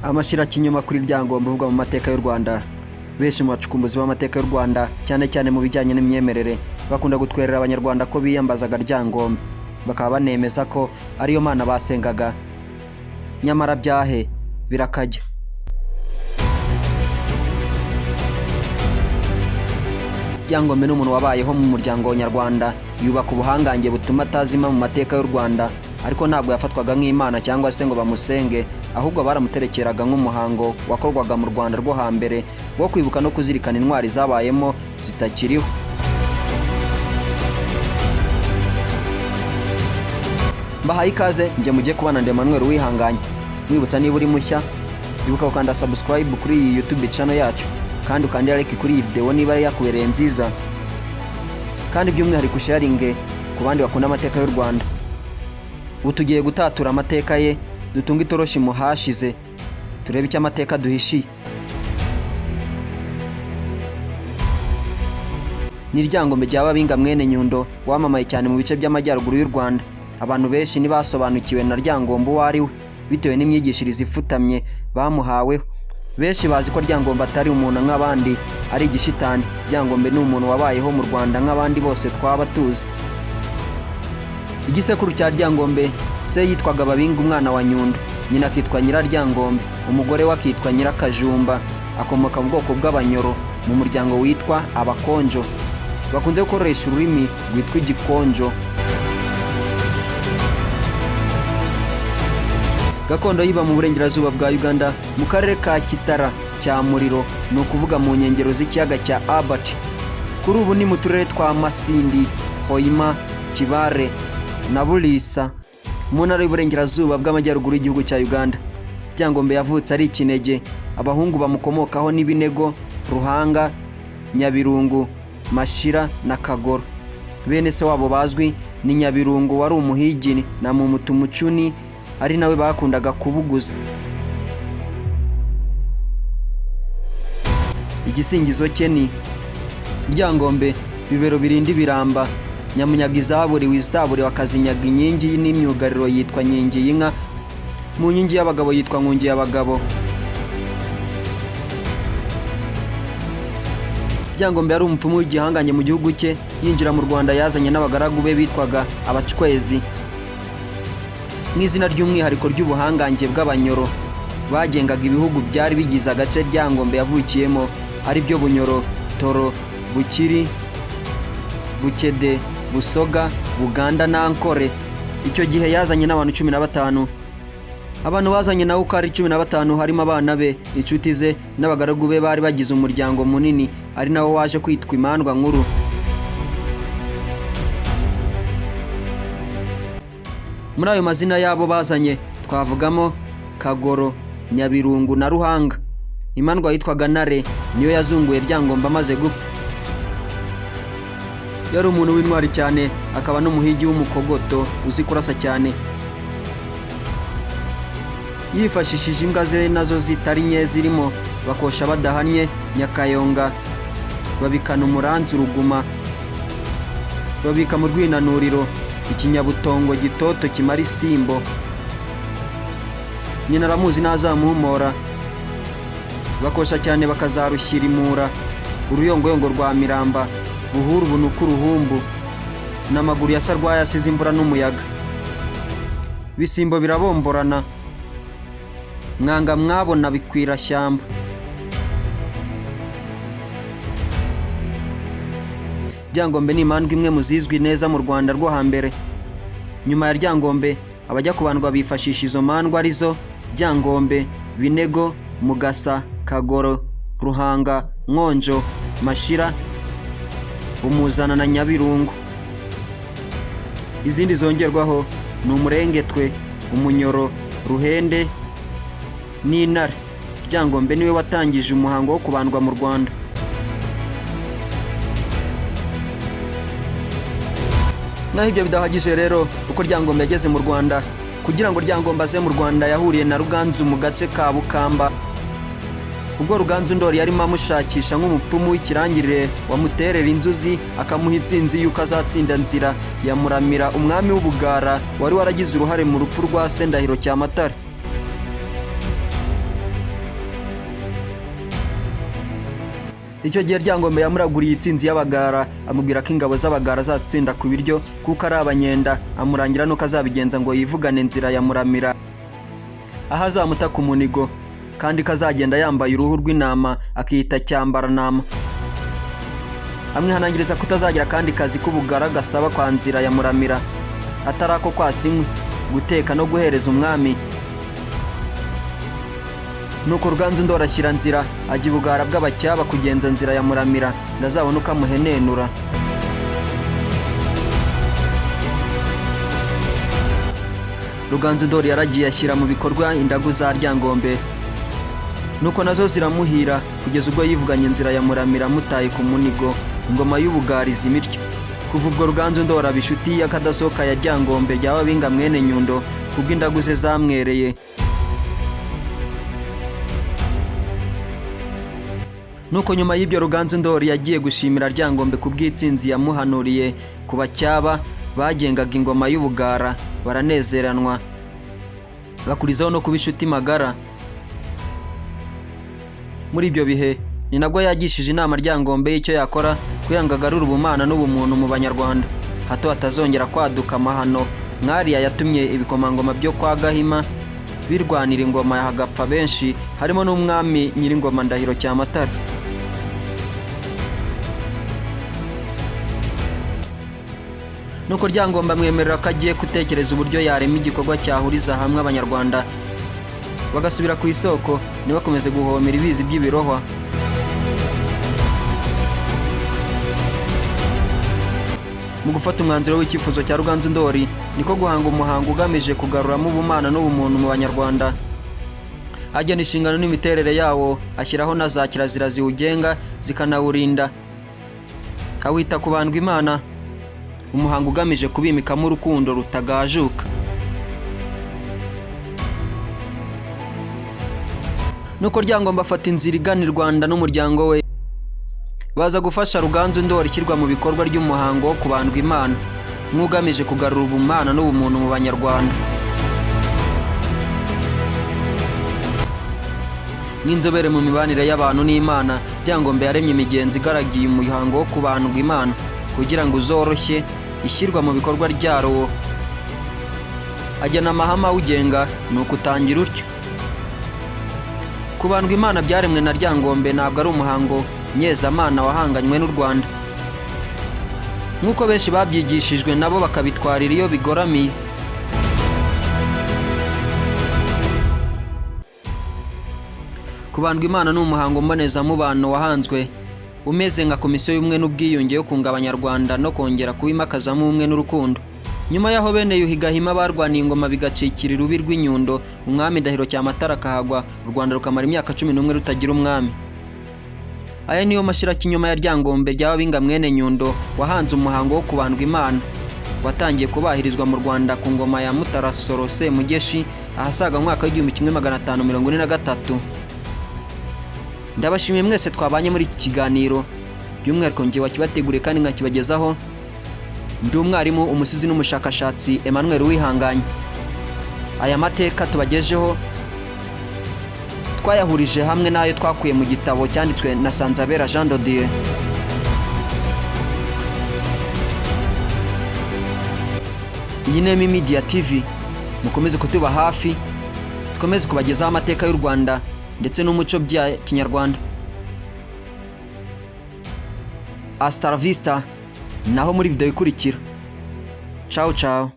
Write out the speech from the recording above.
Amashyira kinyuma kuri Ryangombe uvuga mu mateka y'u Rwanda. Benshi mu bacukumbuzi b'amateka y'u Rwanda cyane cyane mu bijyanye n'imyemerere bakunda gutwerera abanyarwanda ko biyambazaga Ryangombe, bakaba banemeza ko ariyo mana basengaga, nyamara byahe birakajya. Ryangombe ni umuntu wabayeho mu muryango nyarwanda, yubaka ubuhangange butuma atazima mu mateka y'u Rwanda, ariko ntabwo yafatwaga nk'imana cyangwa se ngo bamusenge, ahubwo baramuterekeraga nk'umuhango wakorwaga mu Rwanda rwo hambere wo kwibuka no kuzirikana intwari zabayemo zitakiriho. Mbahaye ikaze, njye mugiye kubana na Emmanuel Wihanganye. Mwibutsa niba uri mushya, ibuka gukanda subscribe kuri iyi YouTube channel yacu, kandi ukandira like kuri iyi video niba yakubereye nziza, kandi by'umwihariko sharinge ku bandi bakunda amateka y'u Rwanda. Ubu tugiye gutatura amateka ye, dutunga itoroshi mu hashize, turebe icyo amateka duhishiye. Ni Ryangombe ry'Ababinga mwene Nyundo wamamaye cyane mu bice by'amajyaruguru y'u Rwanda. Abantu benshi ntibasobanukiwe na Ryangombe uwo ari we bitewe n'imyigishirize ifutamye bamuhaweho. Benshi bazi ko Ryangombe atari umuntu nk'abandi, ari igishitani. Ryangombe ni umuntu wabayeho mu Rwanda nk'abandi bose twaba tuzi. Igisekuru cya Ryangombe, se yitwaga Babinga umwana wa Nyundo, nyina akitwa Nyiraryangombe, umugore we akitwa Nyirakajumba. Akomoka mu bwoko bw'Abanyoro mu muryango witwa Abakonjo, bakunze gukoresha ururimi rwitwa Igikonjo. Gakondo yiba mu burengerazuba bwa Uganda mu karere ka Kitara cya Muriro, ni ukuvuga mu nkengero z'ikiyaga cya Albert. Kuri ubu ni mu turere twa Masindi, Hoima, Kibale na Bulisa mu ntara y'uburengerazuba bw'amajyaruguru y'igihugu cya Uganda. Ryangombe yavutse ari ikinege. Abahungu bamukomokaho ni Binego, Ruhanga, Nyabirungu, Mashira na Kagoro. Bene se wabo bazwi ni Nyabirungu wari umuhigi na Mumutumucuni, ari nawe bakundaga kubuguza. Igisingizo cye ni Ryangombe bibero birindi biramba, nyamunyaga izaburi wizitaburi wakazinyaga inkingi n'imyugariro yitwa Nkingi y'inka, mu nkingi y'abagabo yitwa Nkungi y'abagabo. Ryangombe yari umupfumu w'igihanganye mu gihugu cye. Yinjira mu Rwanda yazanye n'abagaragu be bitwaga Abacwezi, n'izina ry'umwihariko ry'ubuhangange bw'Abanyoro bagengaga ibihugu byari bigize agace Ryangombe yavukiyemo, ari byo Bunyoro, Toro, Bukiri, Bukede, Busoga, Buganda na Ankore. Icyo gihe yazanye n'abantu 15. Abantu bazanye nawe uko ari 15 harimo abana be, inshuti ze n'abagaragu be bari bagize umuryango munini, ari nawo waje kwitwa Imandwa Nkuru. Muri ayo mazina yabo bazanye twavugamo Kagoro, Nyabirungu na Ruhanga. Imandwa yitwaga Ntare niyo yazunguye Ryangombe amaze gupfa. Yari umuntu w'intwari cyane, akaba n'umuhigi w'umukogoto uzi kurasa cyane. Yifashishije imbwa ze nazo zitari nke zirimo Bakosha badahanye, Nyakayonga, babikana umuranzi Ruguma, babika mu Rwinanuriro, Ikinyabutongo Gitoto kimara isimbo. Nyina aramuzi nazamuhumora. Bakosha cyane bakazarushyira imura, Uruyongoyongo rwa Miramba, Buhuru bunuka uruhumbu, n'amaguru ya Sarwaya asize imvura n'umuyaga. Bisimbo birabomborana, mwanga mwabona bikwira shyamba. Ryangombe ni imandwa imwe mu zizwi neza mu Rwanda rwo hambere. Nyuma ya Ryangombe abajya kubandwa bifashisha izo mandwa arizo Ryangombe, Binego, Mugasa, Kagoro, Ruhanga, Nkonjo, Mashira, Umuzana na Nyabirungu. Izindi zongerwaho ni Umurengetwe, Umunyoro, Ruhende n'Intare. Ryangombe niwe watangije umuhango wo kubandwa mu Rwanda. Naho ibyo bidahagije rero, uko Ryangombe yageze mu Rwanda, kugira ngo Ryangombe aze mu Rwanda yahuriye na Ruganzu mu gace ka Bukamba. Ubwo Ruganzu Ndori yarimo amushakisha nk'umupfumu w'ikirangirire wamuterera inzuzi akamuha intsinzi y'uko azatsinda Nzira ya Muramira, umwami w'Ubugara wari waragize uruhare mu rupfu rwa Sendahiro Cyamatare. icyo gihe Ryangombe yamuraguriye itsinzi y'Abagara, amubwira ko ingabo z'Abagara azatsinda ku biryo kuko ari Abanyenda, amurangira nuko azabigenza ngo yivugane Nzira ya Muramira aho azamuta ku munigo, kandi kazagenda yambaye uruhu rw'intama akiyita Cyambaranama. Amwihanangiriza kutazagira kandi kazi k'ubugara gasaba kwa Nzira ya Muramira atari ako kwasa inkwi, guteka no guhereza umwami. Nuko Ruganzu Ndori ashyira Nzira ajya ibugara bw'Abacyaba kugenza Nzira ya Muramira ngo azabone uko amuhenenura. Ruganzu Ndori yaragiye ashyira mu bikorwa indagu za Ryangombe, nuko nazo ziramuhira kugeza ubwo yivuganye Nzira ya Muramira amutaye ku munigo, ingoma y'ubugariza imiryo. Kuva ubwo Ruganzu Ndori aba inshuti y'akadasohoka ya Ryangombe rya Babinga mwene Nyundo kubw'indagu ze zamwereye. Nuko nyuma y'ibyo Ruganzu Ndori yagiye gushimira Ryangombe kubw'itsinzi yamuhanuriye ku Bacyaba bagengaga ingoma y'ubugara, baranezeranwa bakurizaho no kuba inshuti magara. Muri ibyo bihe ni nabwo yagishije inama Ryangombe y'icyo yakora kugira ngo agarure ubumana n'ubumuntu mu Banyarwanda, hato hatazongera kwaduka amahano nk'ariya yatumye ibikomangoma byo kwa Gahima birwanira ingoma hagapfa benshi, harimo n'umwami Nyiringoma Ndahiro Cyamatare. Nuko Ryangombe amwemerera ko agiye gutekereza uburyo yarema igikorwa cyahuriza hamwe Abanyarwanda bagasubira ku isoko, ntibakomeze guhomera ibizi by'ibirohwa. Mu gufata umwanzuro w'icyifuzo cya Ruganzu Ndori niko guhanga umuhango ugamije kugaruramo ubumana n'ubumuntu mu Banyarwanda, agena inshingano n'imiterere yawo, ashyiraho na za kirazira ziwugenga zikanawurinda, awita kubandwa Imana, umuhango ugamije kubimikamo urukundo rutagajuka. Nuko Ryangombe afata inzira igana i Rwanda n'umuryango we, baza gufasha Ruganzu Ndori ishyirwa mu bikorwa ry'umuhango wo kubandwa Imana nk'ugamije kugarura ubumana n'ubumuntu mu Banyarwanda. Nk'inzobere mu mibanire y'abantu n'Imana, Ryangombe yaremye imigenzo igaragiye umuhango wo kubandwa Imana kugira ngo uzoroshye ishyirwa mu bikorwa ryaro, agena amahame awugenga, nuko utangira utyo. Kubandwa Imana byaremwe na Ryangombe ntabwo ari umuhango nyezamana wahanganywe n'u Rwanda nk'uko benshi babyigishijwe nabo bakabitwarira iyo bigoramiye. Kubandwa Imana ni umuhango mbonezamubano wahanzwe umeze nka komisiyo y'ubumwe n'ubwiyunge yo kunga Abanyarwanda no kongera kubimakazamo ubumwe n'urukundo. Nyuma yaho bene Yuhi Gahima barwaniye ingoma bigacikira irubi rw'Inyundo, umwami Ndahiro Cyamatare akahagwa, u Rwanda rukamara imyaka 11 rutagira umwami. Aya niyo mashyirakinyoma ya Ryangombe rya Babinga mwene Nyundo wahanze umuhango wo kubandwa Imana, watangiye kubahirizwa mu Rwanda ku ngoma ya Mutara Soro Semugeshi ahasaga mu mwaka w'1543. Ndabashimiye mwese twabanye muri iki kiganiro, by'umwihariko ngiye wakibateguriye kandi nkakibagezaho. Ndi umwarimu, umusizi n'umushakashatsi Emmanuel Uwihanganye. Aya mateka tubagejeho twayahurije hamwe n'ayo twakuye mu gitabo cyanditswe na Sanzabera Jean de Dieu. Iyi ni Media TV, mukomeze kutuba hafi, dukomeze kubagezaho amateka y'u Rwanda ndetse n'umuco bya Kinyarwanda. Hasta la vista, naho muri video ikurikira. Ciao ciao.